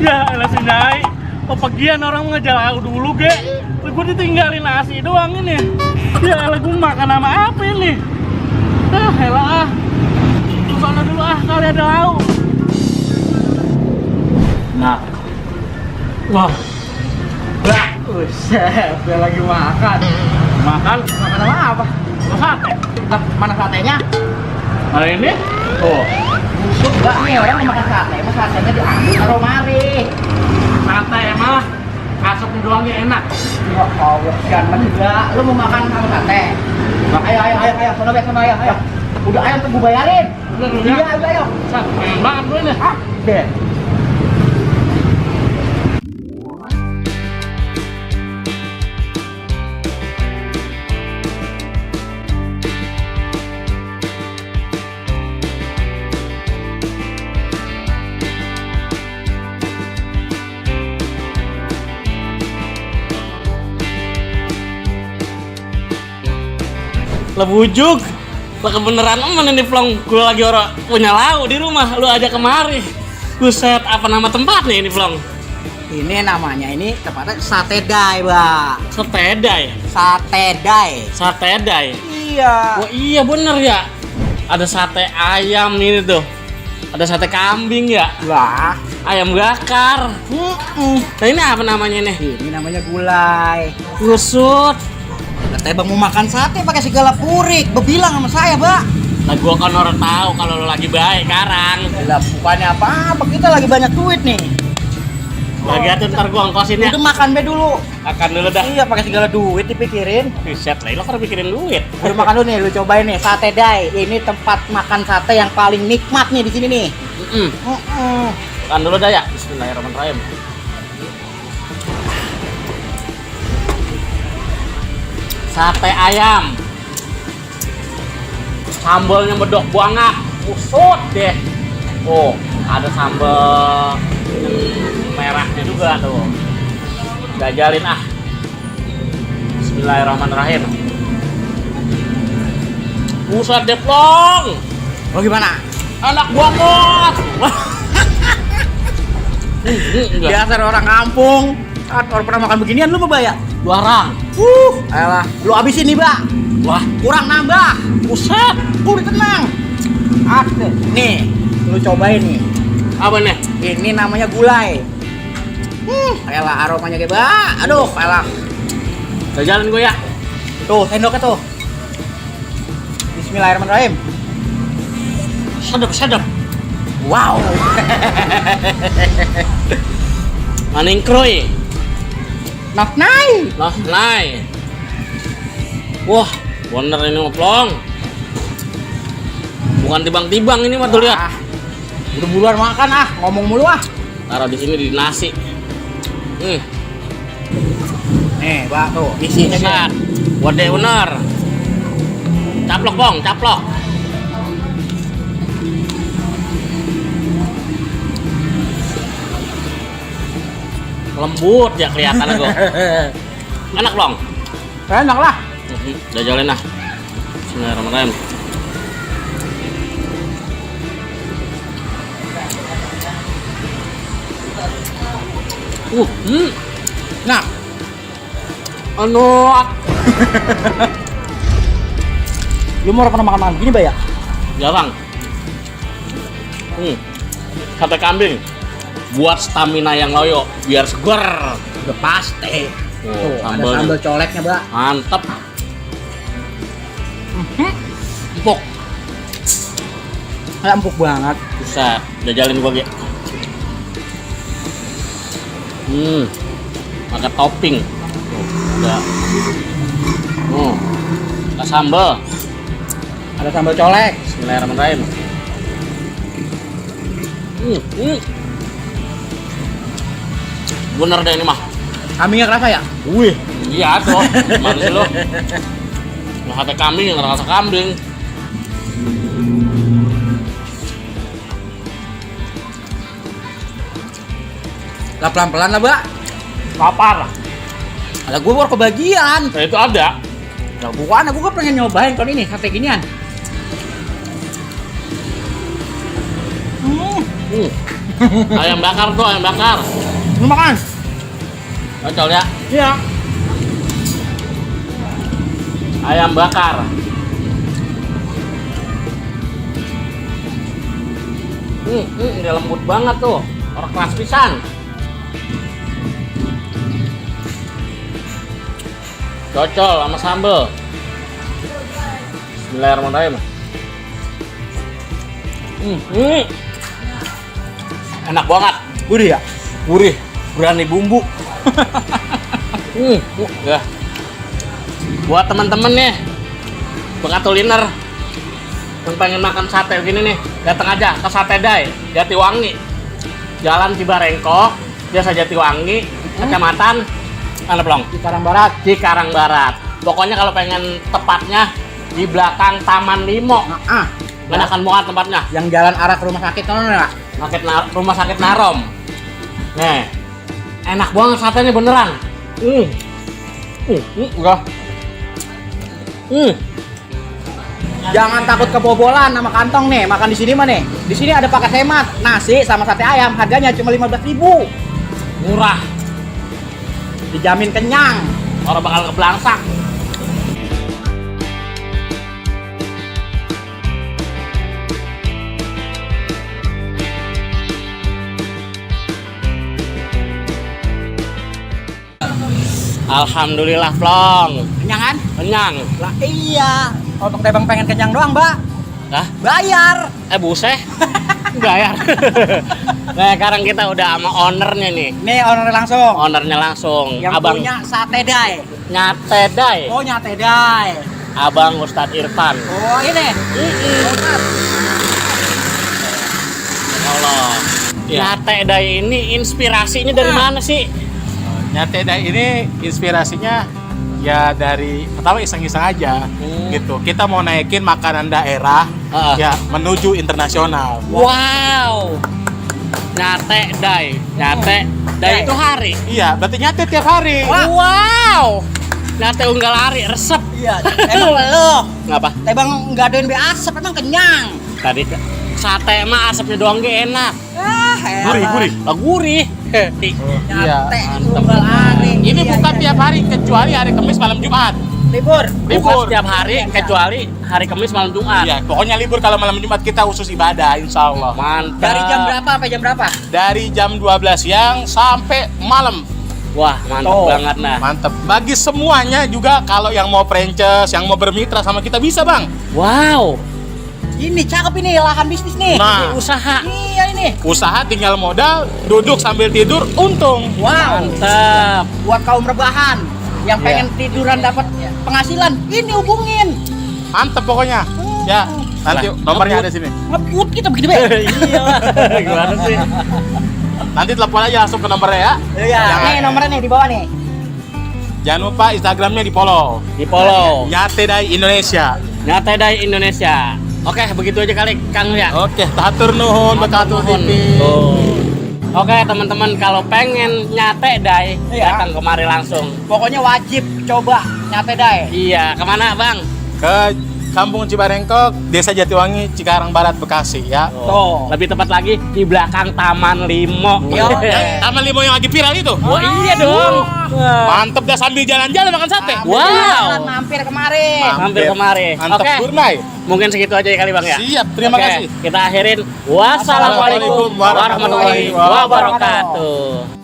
Ya elah si Nyai, pepergian orang ngejar aku dulu ge. Gue ditinggalin nasi doang ini. Ya elah gue makan sama apa ini? Elah Lu sana dulu kali ada lauk. Nah. Wah. Bah, buset, gue lagi makan. Makan Makan apa? sate. Lah, mana satenya? Hari ini? Oh, Busuk gak nih orang mau makan sate, emang satenya diambil taruh mari. sate emang asapnya doang ya enak. Ya Allah, sian enggak. Lu mau makan sama sate? Ayo, sono ayo. Udah ayo tuh gue bayarin. Iya, ayo. Pengen banget gue nih. Ah, deh. Lebujuk. Lah kebeneran emen ini Plong. Gue lagi orang punya lauk di rumah. Lu aja kemari. Buset, apa nama tempatnya ini Plong? Ini namanya tepatnya sate dai, Mbak. Setedai. Sate dai. Satedai. Iya. Oh iya bener ya. Ada sate ayam ini tuh. Ada sate kambing ya. Lah. Ayam bakar. Nah ini apa namanya nih? Ini namanya gulai. Kusut. Katanya bang mau makan sate pakai segala purik. Bebilang sama saya, Mbak. Lah gua kan orang tahu kalau lu lagi baik sekarang. Lah bukannya apa-apa, kita lagi banyak duit nih. Lagi atuh ntar gua ongkosin ya. Udah makan be dulu. Makan dulu dah. Iya, pakai segala duit dipikirin. Buset lah, lo kan pikirin duit. Udah makan dulu nih, lu cobain nih sate dai. Ini tempat makan sate yang paling nikmat nih di sini nih. Makan dulu dah ya. Bismillahirrahmanirrahim. Sate ayam. Sambalnya medok banget. Usut deh. Oh, ada sambal yang merahnya juga tuh. Gajalin ah. Bismillahirrahmanirrahim. Buset deh Plong. Oh gimana? Anak banget. Biasa orang kampung. Saat orang pernah makan beginian lu mau bayar? Luarang. Ayolah, lu habisin nih, Mbak. Wah, Kurang nambah. buset. Udah tenang. Nih, lu cobain nih. Apa nih? Ini namanya gulai. Ayolah aromanya kayak aduh, ayolah. Gajalin gue ya. Tuh, sendoknya tuh. Bismillahirrahmanirrahim. Sedap. Wow. Maning kroy. Nah, naik. Nah, nai. Wah, bener ini mah Plong. Bukan tibang-tibang ini mah tuh lihat. Udah buruan makan ngomong mulu Taruh di sini di nasi. Nih, Mbak, tuh, isinya Buset. Wade bener. Caplok, Bong, caplok. Lembut ya kelihatannya gue. Enak, Bong. enak lah. Gajalin lah. Bismillahirrahmanirrahim. Nah, Anu, lu mau pernah makan begini, Mbak ya? jarang. Sate kambing buat stamina yang loyo biar seger. Udah pasti. Oh, Ada sambalnya. sambal coleknya, Mbak. Mantep. Empuk. Empuk banget. Bisa jajalin gua, Ge. Pakai topping. Udah. Ada sambal. Ada sambal colek. Bismillahirrahmanirrahim. Bener deh ini mah. Kambingnya kerasa ya? Wih, iya tuh. Gimana sih lo? Sate kambing yang rasa kambing. Lah pelan-pelan lah, Mbak. Lapar. Ada gue baru kebagian. Nah itu ada. Lah bukan, gue pengen nyobain kalau ini sate ginian. Ayam bakar tuh, ayam bakar. Lu makan. Cocol ya. Iya. Ayam bakar. Ini lembut banget tuh. Orang kelas pisan. Cocol sama sambel. Bismillahirrahmanirrahim. Enak banget. Gurih ya? Gurih, berani bumbu. Ya. Buat teman-teman nih, bekas kuliner yang pengen makan sate gini nih, datang aja ke Sate Dai, Jatiwangi, Jalan Cibarengkok, Desa Jatiwangi, Kecamatan mana Plong? Cikarang Barat. Cikarang Barat. Pokoknya kalau pengen tepatnya di belakang Taman Limo. Enakan banget tempatnya. Yang jalan arah ke rumah sakit kan enggak? Rumah sakit Narom. Nih, enak banget satenya beneran. Enggak. Jangan takut kebobolan sama kantong nih, makan di sini mah nih. Di sini ada paket hemat, nasi sama sate ayam, harganya cuma 15.000. Murah. Dijamin kenyang. Orang bakal keblangsak. Alhamdulillah, Plong. Kenyang kan? Kenyang. Lah iya. Otong tebang pengen kenyang doang, Mbak. Hah? Bayar. Buset. Bayar. Nah, sekarang kita udah sama ownernya nih. Nih owner langsung. Ownernya langsung. Yang Abang punya Sate Dai. Nyate Dai. Oh, Nyate Dai. Abang Ustadz Irfan. Oh, ini. Ustaz. Allah. Nyate Dai ini inspirasinya dari mana sih? Nyate Dai ini inspirasinya ya dari pertama iseng-iseng aja gitu. Kita mau naikin makanan daerah ya menuju internasional. Wow. Nyate Dai. Nyate Dai itu hari. Iya, berarti nyate tiap hari. Wow. Nyate unggal hari resep. Iya. Emang lo Ngapa? tebang ngadoin be asap emang kenyang. Tadi sate mah asapnya doang ge enak. Gurih. Gurih. Nyate Iya, tunggal hari. Ini Iya, bukan iya, tiap iya. hari kecuali hari Kamis malam Jumat. Libur. Bukan setiap hari kecuali hari Kamis malam Jumat. Iya, pokoknya libur kalau malam Jumat kita khusus ibadah insya Allah. Mantap. Dari jam berapa sampai jam berapa? Dari jam 12 siang sampai malam. Wah, mantap Tuh. banget nah. Mantep. Bagi semuanya juga kalau yang mau franchise, yang mau bermitra sama kita bisa, Bang. Wow. Ini cakep ini lahan bisnis nih. Nah, Usaha. Iya ini. usaha tinggal modal, duduk sambil tidur, untung. Wow. Mantap. Buat kaum rebahan yang pengen tiduran dapat penghasilan, ini hubungin. Mantep pokoknya. Ya, nanti Lah, nomornya ngebut. ada sini. Ngebut kita begini be. Iya. Gimana sih? Nanti telepon aja langsung ke nomornya ya. Iya. Nih nomornya nih di bawah nih. Jangan lupa Instagramnya di follow. Di follow. Nyate Dai Indonesia. Nyate Dai Indonesia. Oke, begitu aja kali Kang ya. Oke, tatur nuhun, bekatur Nuhun. TV. Tuh. Oke, teman-teman kalau pengen nyate Dai, Iya. datang kemari langsung. Pokoknya wajib coba Nyate Dai. Iya, kemana Bang? Ke Kampung Cibarengkok, Desa Jatiwangi, Cikarang Barat, Bekasi ya. Tuh. Lebih tepat lagi di belakang Taman Limo. Yo. Taman Limo yang lagi viral itu. Wah, iya dong. Mantep dah sambil jalan-jalan makan sate. Wow. Mampir kemari. Hampir kemari. Mantep Oke. gurnai. Mungkin segitu aja ya kali Bang ya. Siap, terima Oke, kasih. Kita akhirin. Wassalamualaikum warahmatullahi wabarakatuh.